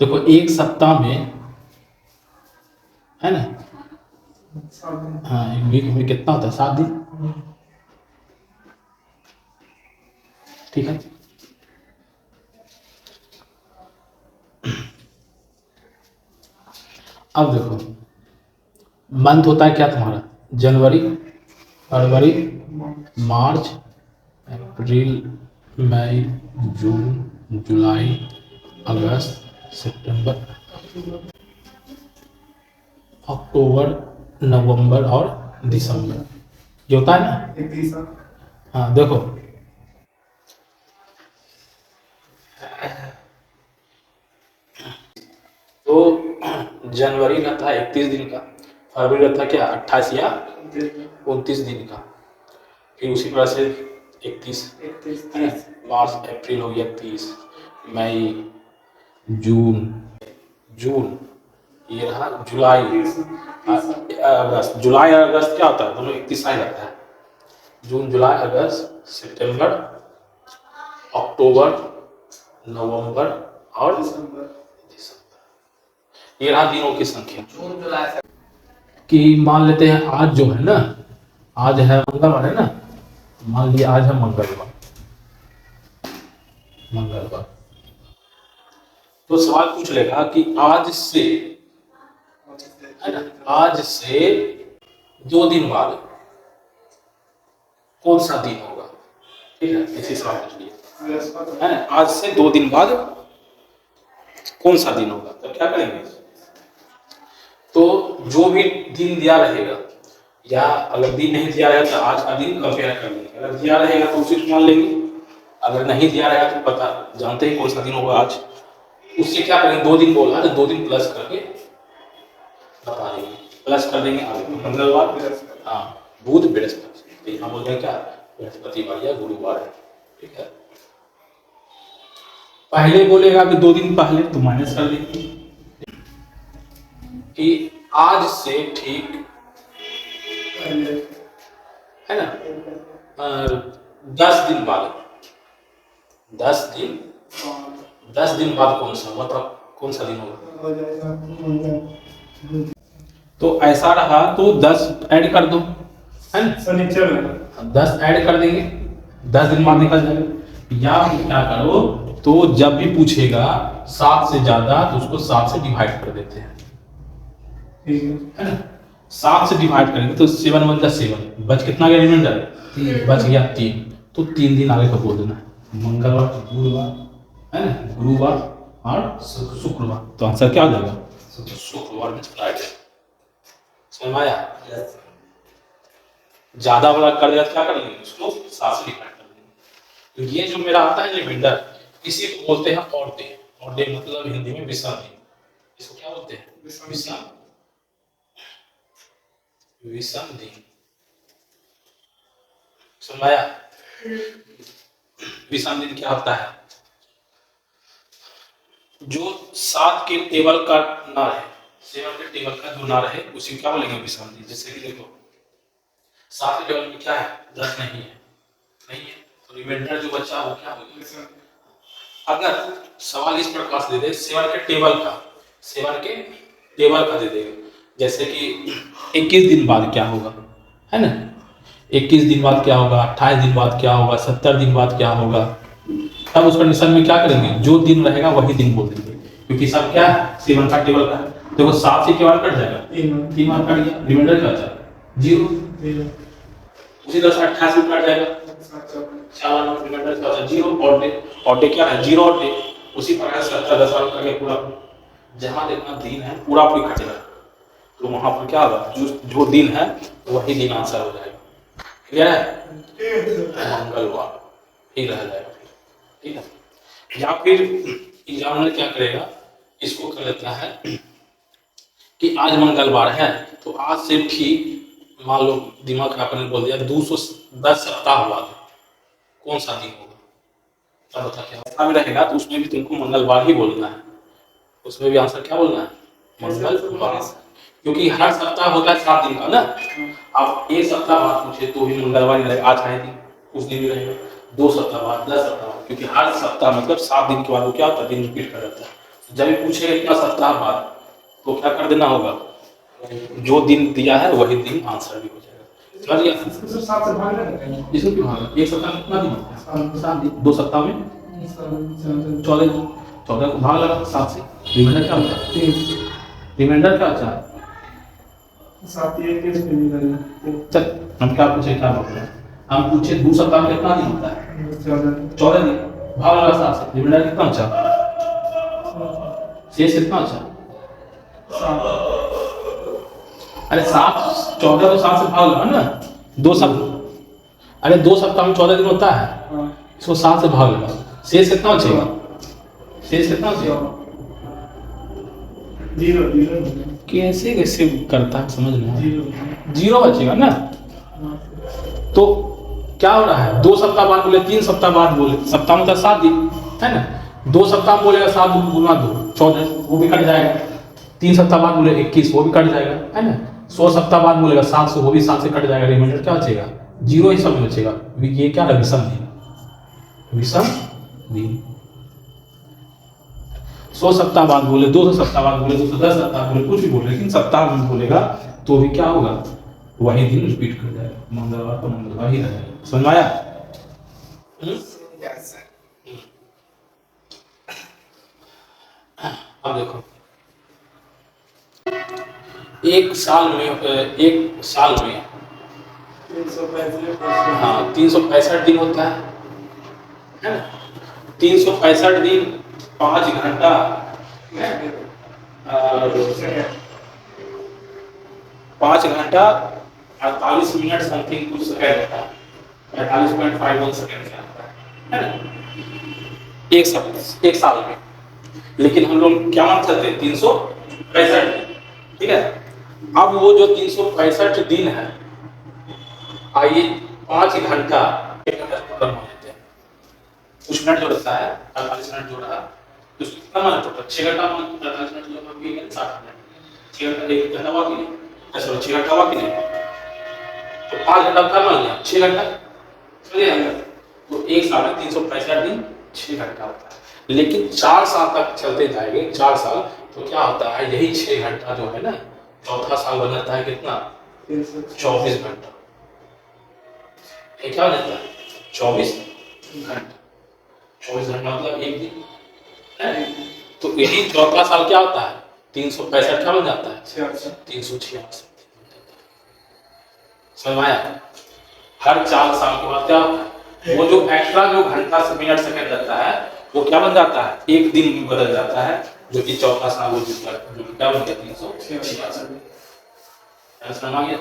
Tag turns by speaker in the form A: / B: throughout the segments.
A: देखो एक सप्ताह में है ना, हाँ एक वीक में कितना होता है 7 दिन, ठीक है। अब देखो मंथ होता है क्या तुम्हारा, जनवरी, फरवरी, मार्च, अप्रैल, मई, जून, जुलाई, अगस्त, सितंबर, अक्टूबर, नवंबर और दिसंबर, ये होता है ना। हाँ देखो तो जनवरी रहता है 31 दिन का, फरवरी रहता है क्या 28 या 29 दिन का, फिर उसी तरह से 31, मार्च अप्रैल हो गया 30, मई, जून, जून, ये रहा जुलाई, अगस्त, जुलाई और अगस्त क्या होता है दोनों 31 ही रहता है, जून, जुलाई, अगस्त, सितंबर, अक्टूबर, नवंबर और दिसंबर, ये रहा दिनों की संख्या। कि मान लेते हैं आज जो है ना, आज है मंगलवार है ना, मान लिया आज है मंगलवार, मंगलवार तो सवाल पूछ लेगा कि आज से, है ना, आज से 2 दिन बाद कौन सा दिन होगा, ठीक है, इसी सवाल पूछ लिया है ना, आज से 2 दिन बाद कौन सा दिन होगा, तो क्या करेंगे, तो जो भी दिन दिया रहेगा, या अगर दिन नहीं दिया रहेगा तो आज का दिन कंपेयर कर लेंगे, अगर दिया रहेगा तो उसी को मान लेंगे, अगर नहीं दिया रहेगा तो पता जानते ही कौन सा दिन होगा आज, उससे क्या करेंगे 2 दिन बोला है तो 2 दिन प्लस करके बता देंगे, प्लस कर देंगे आगे, मंगलवार, हाँ बुध, बृहस्पति, तो यहाँ बोल रहे हैं क्या बृहस्पतिवार या गुरुवार है, ठीक है। पहले बोलेगा कि 2 दिन पहले तो माइनस कर देंगे कि आज से ठीक है ना 10 दिन बाद, 10 दिन, 10 दिन बाद कौन सा मतलब कौन सा दिन होगा, तो ऐसा रहा तो 10 ऐड कर दो, है ना, शनिचर 10 ऐड कर देंगे, 10 दिन बाद निकल जाएगा, या क्या करो तो जब भी पूछेगा 7 से ज्यादा तो उसको 7 से डिवाइड कर देते हैं, है ना, 7 से डिवाइड करेंगे तो 7 1 7, बच कितना गया रिमाइंडर, बच गया 3, तो 3 दिन आगे का बोल देना है, मंगलवार, गुरुवार, है ना, गुरुवार और शुक्रवार, तो आंसर क्या आ जाएगा शुक्रवार में फ्राइडे, समझ में आया, ज्यादा वाला कर दिया क्या कर लेंगे उसको 7 से डिवाइड कर देंगे, तो ये जो मेरा आता है रिमाइंडर इसी को बोलते हैं ऑड डे, ऑड डे मतलब हिंदी में विषम दिन, इसको क्या बोलते हैं विषम, विषम दिन, समझाया, विषम दिन क्या होता है, जो 7 के टेबल का ना रहे, 7 के टेबल का जो ना रहे उसी क्या बोलेंगे विषम दिन, जैसे कि देखो 7 के टेबल में क्या है 10 नहीं है, नहीं है तो रिमाइंडर जो बचा वो क्या होगा, अगर सवाल इस प्रकार से दे दे 7 के टेबल का, 7 के टेबल का दे देगा, जैसे कि 21 दिन बाद क्या होगा, है ना, 21 दिन बाद क्या होगा, 28 दिन बाद क्या होगा, 70 दिन बाद क्या होगा, तब उस कंडीशन में क्या करेंगे जो दिन रहेगा वही दिन बोल देंगे, क्योंकि सब क्या है 7 का टेबल का है, देखो 7 से क्या कट जाएगा 3 बार कट गया, रिमाइंडर क्या बचा 0, उसी तरह से 28 में कट जाएगा 4 रिमाइंडर क्या बचा 0, और डे क्या है 0 और डे, उसी प्रकार से 10 बार करके पूरा जहां देखना दिन है पूरा पूरी कटेगा, तो वहां पर क्या होगा जो दिन है वही दिन आंसर हो जाएगा, क्लियर है, मंगलवार ही रह जाएगा, ठीक है। या फिर एग्जामिनर क्या करेगा इसको कर लेता है कि आज मंगलवार है तो आज से ठीक मान लो दिमाग खराब करने बोल दिया 210 सप्ताह बाद कौन सा दिन होगा, तब बता क्या में रहेगा, तो उसमें भी तुमको मंगलवार ही बोलना है, उसमें भी आंसर क्या बोलना है मंगलवार, क्योंकि हर सप्ताह होता है 7 दिन का ना, अब एक सप्ताह बाद पूछे तो भी मंगलवार ही रहेगा, आज है दिन उस दिन भी रहेगा, 2 सप्ताह बाद 10 सप्ताह बाद, क्योंकि हर सप्ताह मतलब 7 दिन के बाद वो क्या होता है दिन रिपीट कर जाता है, जब भी पूछेगा इतना सप्ताह बाद तो क्या कर देना होगा, जो दिन दिया है वही दिन आंसर भी हो जाएगा। समझ गया? इसमें क्यों भागा? एक सप्ताह में कितना दिन होता है? 7 दिन। 2 सप्ताह में 14 दिन। 14 को भाग लगा 7 से, रिमाइंडर क्या होता है? रिमाइंडर क्या होता है? चल हम क्या पूछे, क्या बोल रहे हैं हम? पूछे 2 सप्ताह में कितना दिन होता है? 14 दिन। भाग लगा 7 से, रिमाइंडर कितना अच्छा? शेष कितना अच्छा? अरे 7 14 को 7 से भाग लगा ना, 2 सप्ताह। अरे 2 सप्ताह में 14 दिन होता है, इसको 7 से भाग लगा, शेष कितना बचेगा? शेष कितना बचेगा? कैसे कैसे करता है समझ में? 0 बचेगा ना। तो क्या हो रहा है? 2 सप्ताह बाद बोले, 3 सप्ताह बाद बोले, सप्ताह में तो 7 दिन है ना। 2 सप्ताह में बोलेगा 7 गुना 2 14, वो भी कट जाएगा। 3 सप्ताह बाद बोले 21, वो भी कट जाएगा है ना। 100 सप्ताह बाद बोलेगा 700, वो भी 7 से कट जाएगा। रिमाइंडर क्या बचेगा? 0 ही सब बचेगा। ये क्या है? विषम दिन। विषम दिन। 100 सप्ताह बाद बोले, 200 सप्ताह बाद बोले, 210 सप्ताह बोले, कुछ भी बोले, लेकिन सप्ताह में बोलेगा तो भी क्या होगा? वही दिन रिपीट कर जाएगा। मंगलवार को मंगलवार ही रहेगा। समझ में आया? अब देखो, एक साल में हाँ 365 दिन होता है ना। 365 दिन 5 घंटा और 5 घंटा 48 मिनट समथिंग कुछ सेकंड होता है, 45.51 सेकंड का है ना एक साल में। लेकिन हम लोग क्या मानते थे? 365 दिन, ठीक है। अब वो जो 365 दिन है, आइए 5 घंटा टोटल मान लेते हैं। कुछ मिनट जो रहता है 48 मिनट जो रहा, तो कितना मान टोटल? 6 घंटा मान, 48 मिनट जो हम भी 60 मिनट, 6 घंटा 1 घंटा हुआ कि नहीं? अच्छा 6 घंटा हुआ कि नहीं? तो 5 घंटा का मान लिया, 6 घंटा चलिए। तो एक साल में 365 दिन 6 घंटा होता है। लेकिन 4 साल तक चलते जाएंगे, 4 साल, तो क्या होता है? यही 6 घंटा जो है ना, चौथा साल बन जाता है कितना? 24 घंटा। ये क्या हो जाता है? 24 घंटा। 24 घंटा मतलब एक दिन है। तो यही चौथा साल क्या होता है? 365 का बन जाता है 366। समझ में आया? हर 4 साल के बाद क्या होता है? वो जो एक्स्ट्रा जो घंटा से मिनट सेकंड रहता है, वो क्या बन जाता है? एक दिन में बदल जाता है, जो कि चौथा साल वो जो क्या बन गया? 366। समझ आ गया?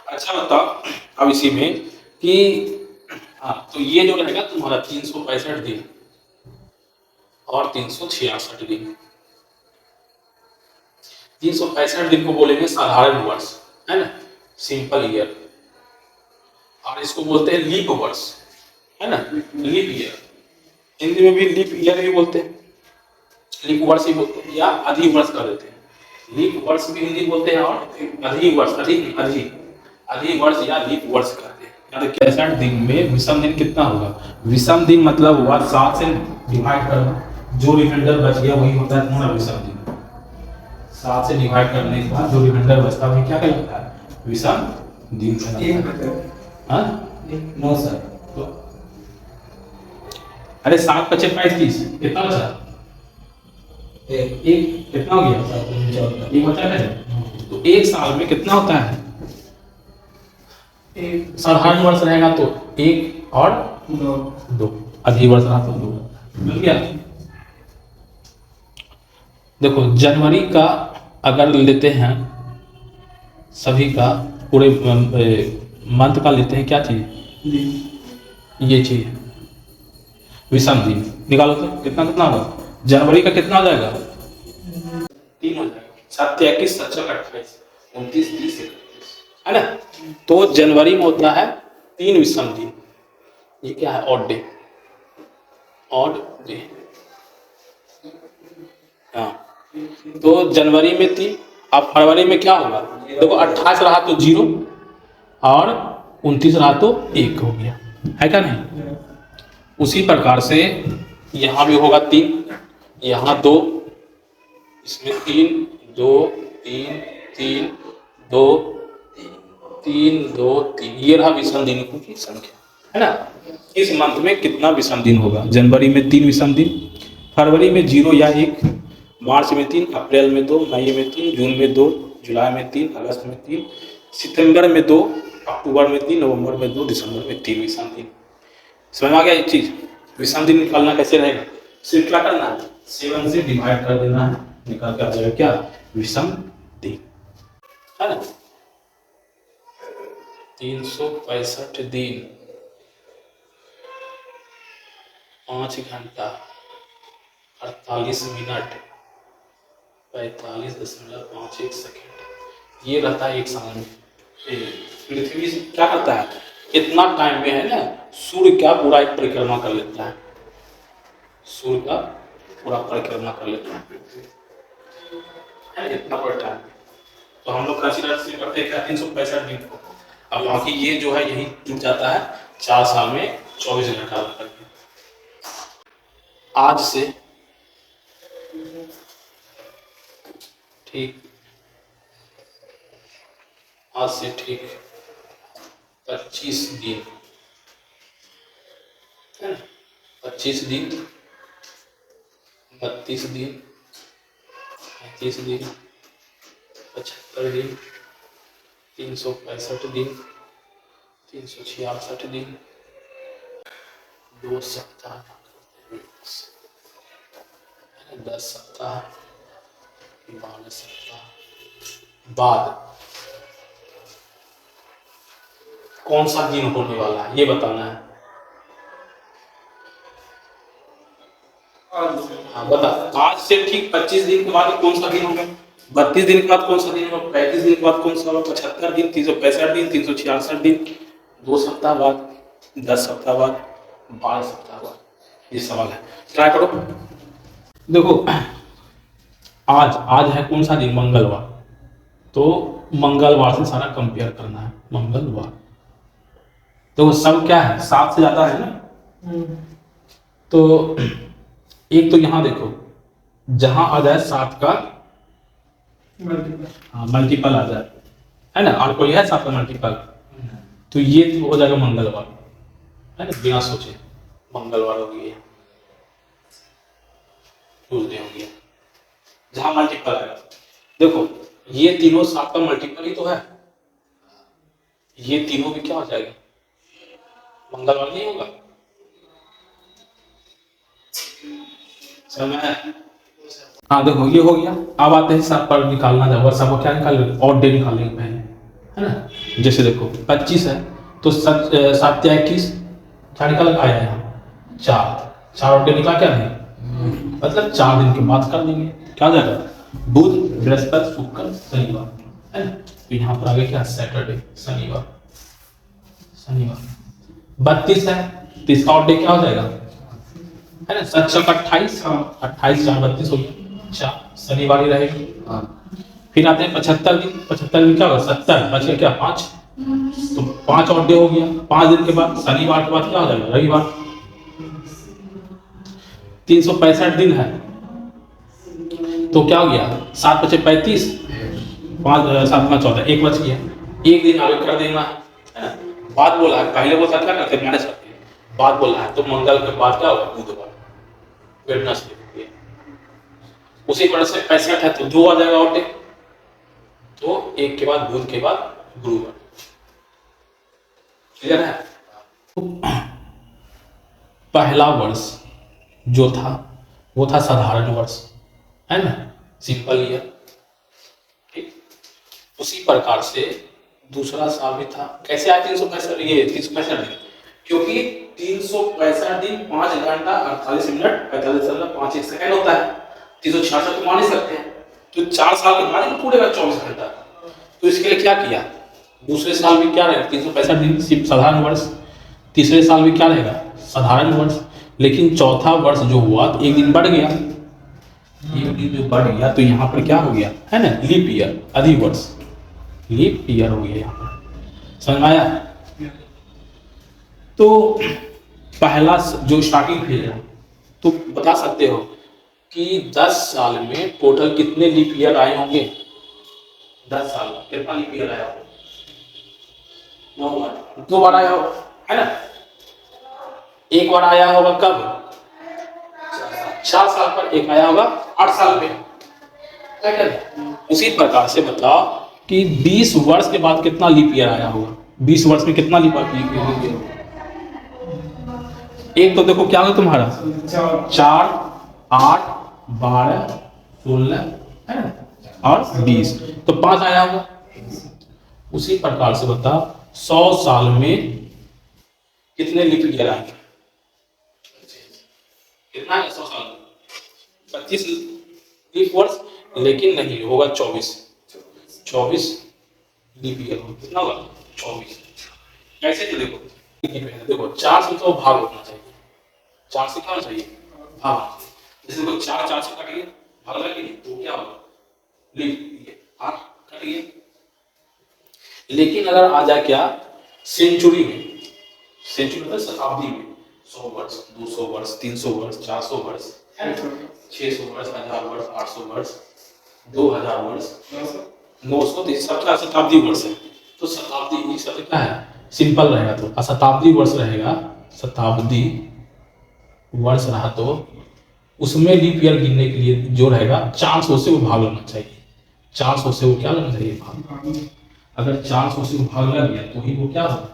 A: अच्छा बताओ अब इसी में कि हाँ, तो ये जो रहेगा तुम्हारा 365 दिन और 366 दिन। 365 दिन को बोलेंगे साधारण वर्ष, है ना, सिंपल ईयर। और इसको बोलते हैं लीप वर्ष, है ना, लीप ईयर। हिंदी में भी लीप ईयर ही बोलते हैं, लीप वर्ष ही बोलते हैं, या अधि वर्ष कर देते हैं। लीप वर्ष भी हिंदी बोलते हैं और अधि वर्ष, अधि वर्ष या लीप वर्ष कहते हैं। यानी 61 दिन में विषम दिन कितना होगा? विषम दिन मतलब हुआ 7 से डिवाइड करना, जो रिमाइंडर बच गया वही होता है तुम्हारा विषम दिन। 7 से डिवाइड करने के बाद जो रिमाइंडर बचता है क्या कहलाता है? विषम दिन कहलाता है। नो सर, तो अरे 7 × 5 = 35, कितना बचा? एक कितना हो गया? एक बचा है। तो एक साल में कितना होता है? साधारण वर्ष रहेगा तो 1 और 2, अधि वर्ष रहा तो 2। मिल गया? देखो जनवरी का अगर लेते हैं, सभी का पूरे मंथ का लेते हैं, क्या चीज? ये चीज विषम दिन निकालो तो कितना होगा? जनवरी का कितना हो जाएगा? 3 हो जाएगा। 7 × 21 = 28, 29 30 31, है ना। तो जनवरी में होता है 3 विषम दिन। ये क्या है? ऑड डे, हाँ। तो जनवरी में 3, अब फरवरी में क्या होगा? देखो 28 रहा तो 0 और 29 रहा तो 1 हो गया, है क्या नहीं? उसी प्रकार से यहाँ भी होगा 3, यहाँ 2, इसमें 3, 2, 3, 3, 2, 3, 2, 3, ये रहा विषम दिनों की संख्या, है ना। इस मंथ में कितना विषम दिन होगा? जनवरी में 3 विषम दिन, फरवरी में 0 या 1, मार्च में 3, अप्रैल में 2, मई में 3, जून में 2, जुलाई में 3, अगस्त में 3, सितंबर में 2, अक्टूबर में 3, नवंबर में 2, दिसंबर में 3 विषम दिन। समझ में आ गया एक चीज? विषम दिन निकालना कैसे रहेगा? सिर्फ क्या करना है, 7 से डिवाइड कर देना है, निकाल के आ जाएगा क्या? विषम दिन, है ना। 365 दिन, 5 घंटा 48 मिनट 45.51 सेकेंड, ये रहता है एक साल में। पृथ्वी क्या करता है, इतना टाइम में, है ना, सूर्य क्या पूरा एक परिक्रमा कर लेता है, सूर्य का पूरा परिक्रमा कर लेता है पृथ्वी, है इतना बड़ा टाइम। तो हम लोग कंसीडर करते हैं 365 दिन को। अब बाकी ये जो है यही टूट जाता है 4 साल में 24 घंटा करके। आज से ठीक 25 दिन, है ना, 25 दिन, 32 दिन, 35 दिन, 75 दिन, 365 दिन, 366 दिन, 2 सप्ताह, 10 सप्ताह, 12 सप्ताह बाद कौन सा दिन होने वाला है ये बताना है। हाँ बता, आज से ठीक 25 दिन के बाद कौन सा दिन होगा, 32 दिन के बाद कौन सा दिन होगा, 35 दिन के बाद कौन सा होगा, 75 दिन, 365 दिन, 366 दिन, 2 सप्ताह बाद, 10 सप्ताह बाद, 12 सप्ताह बाद, ये सवाल है। ट्राई करो। देखो आज है कौन सा दिन, मंगलवार, तो मंगलवार से सारा कंपेयर करना है, मंगलवार। तो सब क्या है, 7 से ज्यादा है ना, तो एक तो यहां देखो जहां आ जाए 7 का मल्टीपल आ जाए, है ना, और कोई है 7 का मल्टीपल, तो ये हो जाएगा मंगलवार, है ना, बिना सोचे मंगलवार हो गया, ट्यूसडे हो गया, जहां मल्टीपल आएगा। देखो ये तीनों 7 का मल्टीपल ही तो है, ये तीनों भी क्या हो जाएगा, मंगलवार नहीं होगा। समय, हाँ देखो ये हो गया। अब आते हैं सब पर निकालना है, वर्षा को क्या निकालेंगे, और डे निकालेंगे पहले, है ना। जैसे देखो 25 है तो 7 या 21 क्या निकल आया यहाँ 4 और डे निकला क्या नहीं, मतलब 4 दिन के बाद कर देंगे, क्या हो जाएगा, बुध, बृहस्पति, शुक्र, शनिवार, है ना। तो यहाँ पर आगे क्या, सैटरडे, शनिवार, 32 है तो इसका और डे क्या हो जाएगा, है ना, 7 चौक 28, 28 4 32 हो गया, 4 शनिवार ही रहेगी। फिर आते हैं 75 दिन, 75 दिन क्या होगा, 70 बच गया क्या 5, तो 5 और डे हो गया, 5 दिन के बाद शनिवार के बाद क्या हो जाएगा, रविवार। 365 दिन है तो क्या हो गया, 7 बचे 35, 5 7 5 14, 1 बच गया, 1 दिन आगे कर देना है ना। बाद बोला है, पहले बोला क्या करते माइनस करते हैं, बाद बोला है तो मंगल के बाद क्या होगा, बुधवार, वेडनेसडे। उसी तरह से 65 है तो 2 आ जाएगा और डे, तो 1 के बाद बुध के बाद गुरुवार, क्लियर है। पहला वर्ष जो था वो था साधारण वर्ष, है ना, सिंपल ईयर, ठीक। उसी प्रकार से दूसरा साल भी था, कैसे आया 365, ये 365 दिन, क्योंकि 365 दिन 5 घंटा 48 मिनट 45.51 सेकंड होता है, 366 तो मान ही सकते हैं, तो 4 साल के बाद पूरे का 24 घंटा। तो इसके लिए क्या किया, दूसरे साल भी क्या रहेगा 365 दिन सिर्फ साधारण वर्ष, तीसरे साल भी क्या रहेगा साधारण वर्ष, लेकिन चौथा वर्ष जो हुआ तो 1 दिन बढ़ गया, 1 दिन जो बढ़ गया तो यहाँ पर क्या हो गया, है ना, लीप ईयर, अधिवर्ष, लीप ईयर हो गया यहाँ पर, समझ में आया। तो पहला जो स्टार्टिंग फेज है तो बता सकते हो कि 10 साल में टोटल कितने लीप ईयर आए होंगे। 10 साल में कितना लीप ईयर आया होगा। 2 बार आया होगा, है ना। एक बार आया होगा कब, 4 साल पर। एक आया होगा 8 साल में। उसी प्रकार से बताओ कि 20 वर्ष के बाद कितना लीप ईयर आया होगा। 20 वर्ष में कितना लीप ईयर होगा। एक तो देखो क्या होगा तुम्हारा 4, 8, 12, 16 है ना, और 20, तो 5 आया होगा। उसी प्रकार से बता 100 साल में कितने लीप ईयर आएंगे। कितना है 100 साल में, 25 लीप वर्ष, लेकिन नहीं होगा 24 लीप ईयर होगा। कितना होगा 24। कैसे तो देखो 4 से तो भाग होना चाहिए। 4 से क्या होना चाहिए, भाग। जैसे देखो 4 से कट गया, भाग लगे तो क्या होगा लीप ईयर, 8 कट गया। लेकिन अगर आ जाए क्या सेंचुरी में, सेंचुरी मतलब शताब्दी में, 100 वर्ष, 200 वर्ष, 300 वर्ष, 400 वर्ष, 600 वर्ष, 1000 वर्ष, 800 वर्ष, 2000 वर्ष, 900, तो सब क्या शताब्दी वर्ष है। तो शताब्दी ये शब्द क्या है, सिंपल रहेगा। तो शताब्दी वर्ष रहेगा, शताब्दी वर्ष रहा तो उसमें लीप ईयर गिनने के लिए जो रहेगा 400 से वो भाग लेना चाहिए। 400 से वो क्या लेना चाहिए, भाग। अगर 400 से वो भाग लग गया तो ही वो क्या होगा,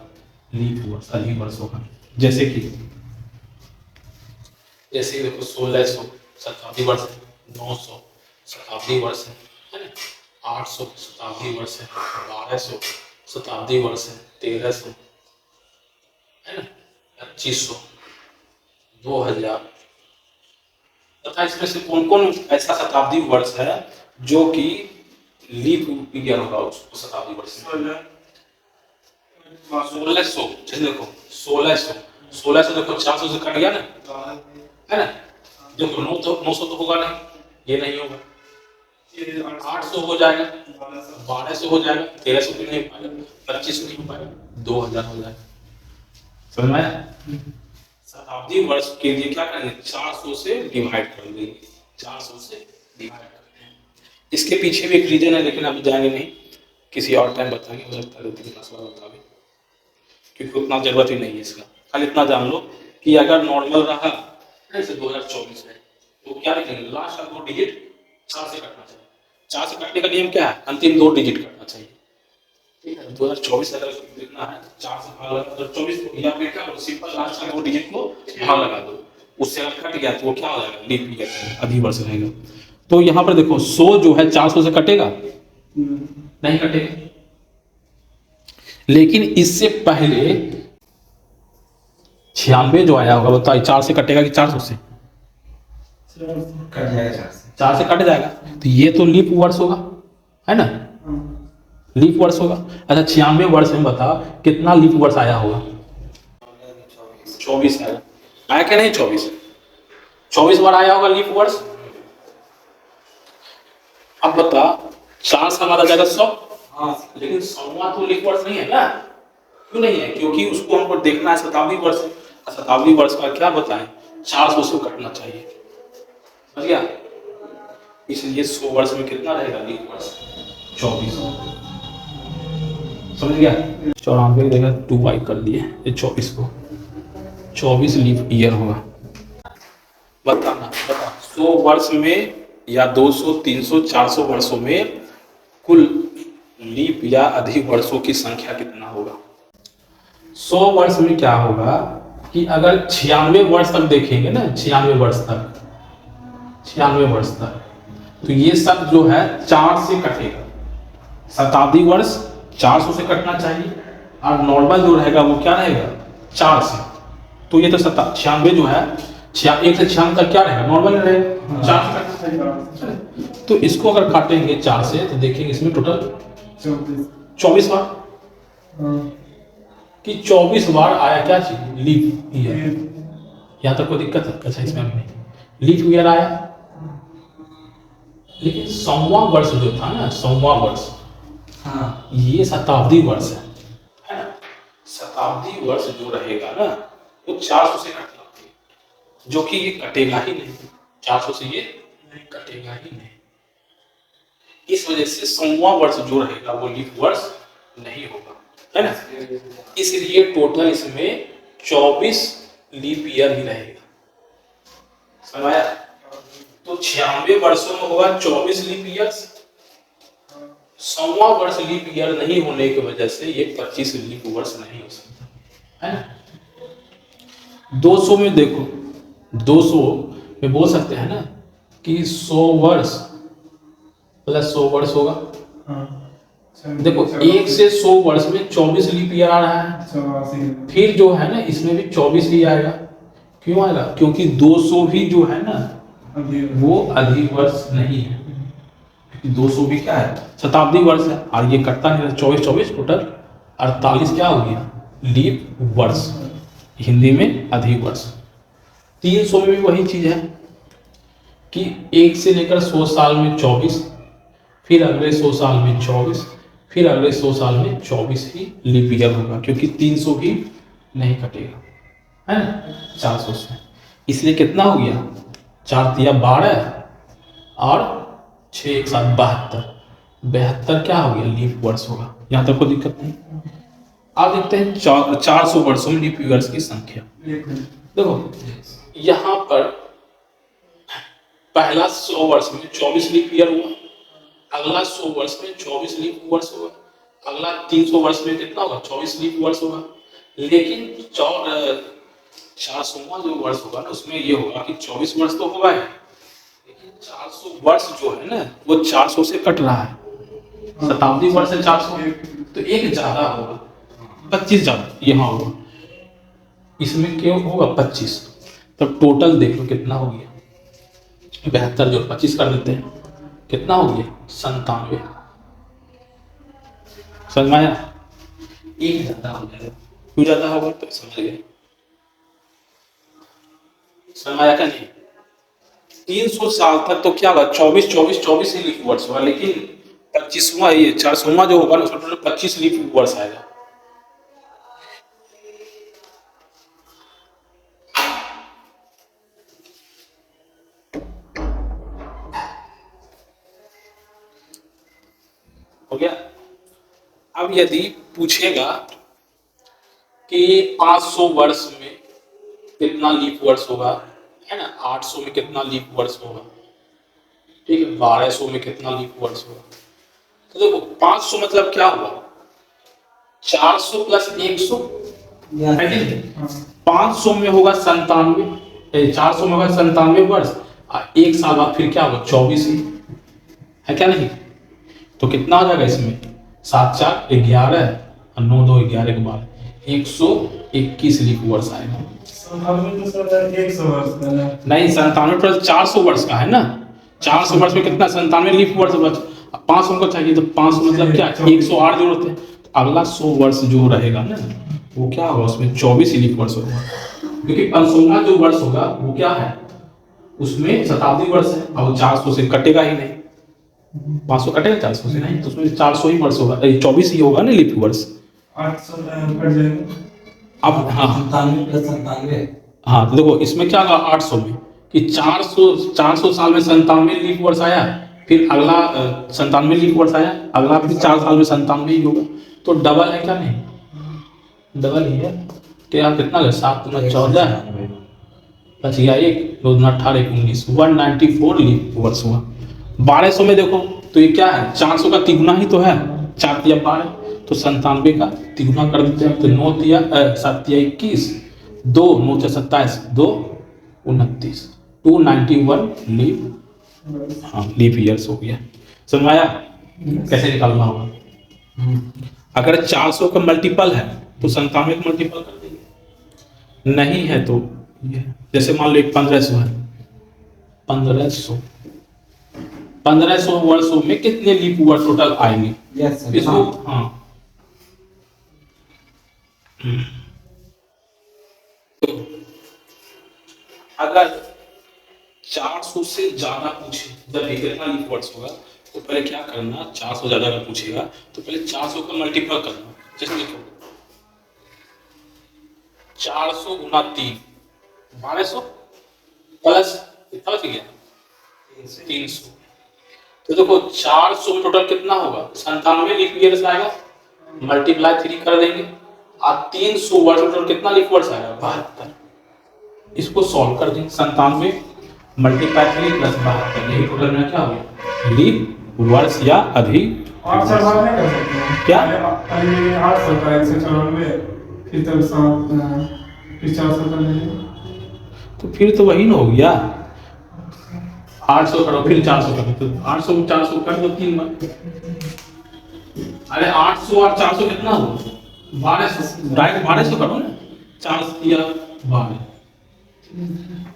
A: लीप वर्ष, अधिक वर्ष होगा। जैसे कि देखो 1600 शताब्दी वर्ष है, 900 शताब्दी वर्ष है ना, 800 शताब्दी वर्ष है, 1200 शताब्दी वर्ष है, 1300 है ना, 2500, 2000 तथा इसमें से कौन कौन ऐसा शताब्दी वर्ष है जो कि लीप ईयर होगा उस शताब्दी वर्ष में। 1600, जैसे देखो 1600 देखो 400 से कट गया ना, है ना। देखो 900 तो होगा नहीं, ये नहीं होगा। 800 हो जाएगा, 1200 हो जाएगा, 1300 भी नहीं हो पाएगा, 2500 नहीं हो पाएगा, 2000 हो जाएगा। समझ में आया। शताब्दी वर्ष के लिए क्या करेंगे, 400 से डिवाइड कर देंगे, 400 से डिवाइड कर देंगे। इसके पीछे भी एक रीजन है, लेकिन अभी जाएंगे नहीं, किसी और टाइम बताएंगे। हो सकता है 2-3 क्लास बाद बताएंगे, क्योंकि उतना जरूरत ही नहीं है इसका। खाली इतना जान लो कि अगर नॉर्मल रहा जैसे 2024 में, तो क्या लिखेंगे, लास्ट का 2 डिजिट 4 से कटना चाहिए। 4 से कटने का नियम क्या है, अंतिम 2 डिजिट कटना चाहिए। ठीक है, 2024 अगर लिखना है 4 से भाग लगा 2024 को, या फिर क्या करो, सिंपल लास्ट का 2 डिजिट को भाग लगा दो, उससे अगर कट गया तो वो क्या हो जाएगा, लीप ईयर, अधिक वर्ष रहेगा। तो यहाँ पर देखो 100 जो है 400 से कटेगा नहीं, कटेगा। लेकिन इससे पहले 96 जो आया होगा, बताइए 4 से कटेगा कि 400 से
B: कट जाएगा।
A: 4 से कट जाएगा, तो ये तो लीप वर्ष होगा, है ना, लीप वर्ष होगा। अच्छा 96 वर्ष में बता कितना लीप वर्ष आया होगा, 24 आया, आया क्या नहीं, 24 बार आया होगा लीप वर्ष। अब बता 4 साल बाद आ जाएगा 100, लेकिन 100वां तो लीप वर्ष नहीं है ना। क्यों नहीं है, क्योंकि उसको हमको देखना है शताब्दी वर्ष है। शताब्दी वर्ष का क्या बताएं, 400 से कटना चाहिए, समझ गया। इसलिए 100 वर्ष में कितना रहेगा लीप वर्ष, 24, समझ गया। 94 देखा 2y कर दिए, ये 24 को 24 लीप ईयर होगा। बताना, बता 100 वर्ष में या 200, 300, 400 वर्षों में कुल लीप या अधिक वर्षों की संख्या कितना होगा। 100 वर्ष में क्या होगा कि अगर 96 वर्ष तक देखेंगे ना, 96 वर्ष तक, 96 वर्ष तक, तो ये सब जो है 4 से कटेगा। शताब्दी वर्ष 400 से कटना चाहिए, और नॉर्मल जो रहेगा वो क्या रहेगा 4 से। तो ये तो 96 जो है 1 से 96 तक क्या रहेगा, नॉर्मल रहेगा, 4 से कटना चाहिए। तो इसको अगर काटेंगे 4 से तो देखेंगे इसमें टोटल 24 बार, कि 24 बार आया क्या चीज, लीप ईयर। यहाँ तक कोई दिक्कत है, अच्छा इसमें अभी नहीं, लीप ईयर आया। लेकिन 100वां वर्ष जो था ना, 100वां वर्ष, हाँ, ये शताब्दी वर्ष है ना। शताब्दी वर्ष जो रहेगा ना वो 400 से कटना, जो कि ये कटेगा ही नहीं, 400 से ये कटेगा ही नहीं। इस वजह से 100वां वर्ष जो रहेगा वो लीप वर्ष नहीं होगा, है ना। इसलिए टोटल इसमें 24 लीप ईयर ही रहेगा, समझ। तो 96 वर्षों में होगा 24 लीप ईयर्स। 100वां वर्ष लीप ईयर नहीं होने की वजह से ये 25 लीप वर्ष नहीं हो सकता, है ना। 200 में देखो, 200 में बोल सकते हैं ना कि 100 वर्ष प्लस 100 वर्ष होगा। देखो 1 से 100 वर्ष में 24 लीप ईयर आ रहा है, फिर जो है ना इसमें भी 24 ही आएगा। क्यों आएगा? क्योंकि 200 भी जो है ना वो अधिक वर्ष नहीं है, 200 भी क्या है, शताब्दी वर्ष है। और ये कटता नहीं, 24 टोटल 48 क्या हो गया, लीप वर्ष, हिंदी में अधिक वर्ष। 300 में भी वही चीज है कि 1 से लेकर 100 साल में 24, फिर अगले 100 साल में 24, फिर अगले 100 साल में 24 ही लीप ईयर होगा, क्योंकि 300 भी नहीं कटेगा, है ना, 400 से। इसलिए कितना हो गया, 4 तिया 12 और 6 एक साथ 72, 72 क्या हो गया, लीप वर्ष होगा। यहाँ तक कोई दिक्कत नहीं। आप देखते हैं 400 वर्षों में लीप ईयर्स की संख्या। देखो यहाँ पर पहला 100 वर्ष में 24 लीप ईयर हुआ, अगला 100 वर्ष में 24 लीप वर्ष होगा, अगला 300 वर्ष में कितना होगा, 24 लीप वर्ष होगा। लेकिन 400वां जो वर्ष होगा ना उसमें ये होगा कि 24 वर्ष तो होगा है, लेकिन 400 वर्ष जो है ना वो 400 से कट रहा है, शताब्दी वर्ष है 400, तो एक ज्यादा होगा, 25 ज्यादा यहाँ होगा, इसमें क्यों होगा 25। तब टोटल देख लो कितना हो गया, 72 जो 25 कर देते हैं, कितना हो गया 97। समझ में आया, एक ज्यादा हो जाएगा, क्यों ज्यादा होगा तो समझ गए, समझ आया क्या नहीं। 300 साल तक तो क्या होगा, 24 ही लीप वर्ष होगा, लेकिन 25वां ये 400वां जो होगा ना उसमें टोटल 25 लीप वर्ष आएगा। हो गया। अब यदि पूछेगा कि 500 वर्ष में कितना लीप वर्ष होगा, है ना, 800 में कितना लीप वर्ष होगा, ठीक है, 1200 में कितना लीप वर्ष होगा, तो देखो 500 मतलब क्या हुआ, 400 प्लस 100 है कि 500 में होगा 97, 400 में होगा 97 वर्ष, और एक साल बाद फिर क्या होगा 24 ही है, क्या नहीं। तो कितना हो जाएगा इसमें, 7 4 11 और 9 2 11 के बाद 121 लीप वर्ष आएगा। नहीं 97 प्लस 400 वर्ष का है ना, 400 वर्ष में कितना 97 लीप वर्ष बच, 500 को चाहिए, तो 500 मतलब क्या 108 जरूरत है, तो अगला 100 वर्ष जो रहेगा ना वो क्या होगा, उसमें 24 लीप वर्ष होगा, क्योंकि 500वां जो वर्ष होगा वो क्या है, उसमें शताब्दी वर्ष है, और 400 से कटेगा ही नहीं, 500 कटेगा 400 से नहीं, तो उसमें 400 ही वर्ष होगा, 24 ही होगा ना लीप वर्ष।
B: 800 कट जाएगा।
A: अब हाँ
C: 97
A: हाँ, तो देखो इसमें क्या होगा 800 में कि 400 साल में 97 लीप वर्ष आया, फिर अगला 97 लीप वर्ष आया, अगला फिर 4 साल में 97 ही होगा, तो डबल है क्या नहीं, डबल ही है। क्या कितना है, 7 × 14 बच गया, 1 2 18 19 194 लीप वर्ष हुआ। 1200 में देखो तो ये क्या है, 400 का तिगुना ही तो है, 4 तिया 12, तो 97 का तिगुना कर देते हैं, तो 9 तिया 7 तिया 21, 2 9 तिया 27, 2 29, 291 लीप, हाँ लीप ईयर्स हो गया। समझ में आया कैसे निकालना होगा। अगर 400 का मल्टीपल है तो 97 का मल्टीपल कर देंगे, नहीं है तो ये जैसे मान लो 1500 है, 1500 वर्षों में कितने लीप वर्ष टोटल आएंगे, इसको हाँ तो अगर 400 से ज्यादा पूछे, जब भी कितना लीप वर्ष होगा तो पहले क्या करना, 400 ज्यादा अगर पूछेगा तो पहले 400 का मल्टीपल करना। जैसे देखो 400 × 3 1200 प्लस कितना बच गया 300। तो देखो 400 में टोटल कितना होगा, 97 लीप ईयर्स आएगा, मल्टीप्लाई 3 कर देंगे, और 300 वर्ष में टोटल कितना लीप वर्ष आएगा, 72। इसको सॉल्व कर देंगे, 97 मल्टीप्लाई 3 प्लस 72, यही टोटल में क्या हो गया, लीप वर्ष या अधिक।
B: 800 बार नहीं कर सकते हैं
A: क्या?
B: पहले 800 का 194, फिर तब 7, फिर 400 कर लेंगे।
A: तो फिर तो वही ना हो गया, 800 करो फिर 400 करो, तो 800 में 400 कर दो 3 बार। अरे 800 और 400 कितना हो, 1200, डायरेक्ट 1200 करो ना, 4 या 12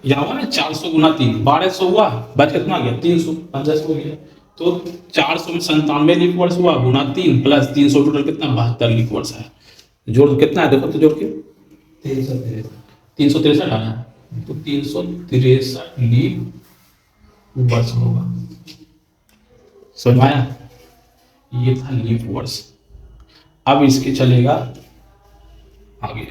A: या हुआ ना, 400 गुना 3 1200 हुआ, बच कितना गया 300, 50 हो गया। तो 400 में 97 लीप वर्ष हुआ गुना 3 प्लस 300 टोटल कितना 72 लीप वर्ष है। जोड़ कितना है देखो तो, जोड़ के 363 आना है, तो 363 लीप वर्ष होगा। समझ में आया, ये था लीप वर्ष। अब इसके चलेगा आगे।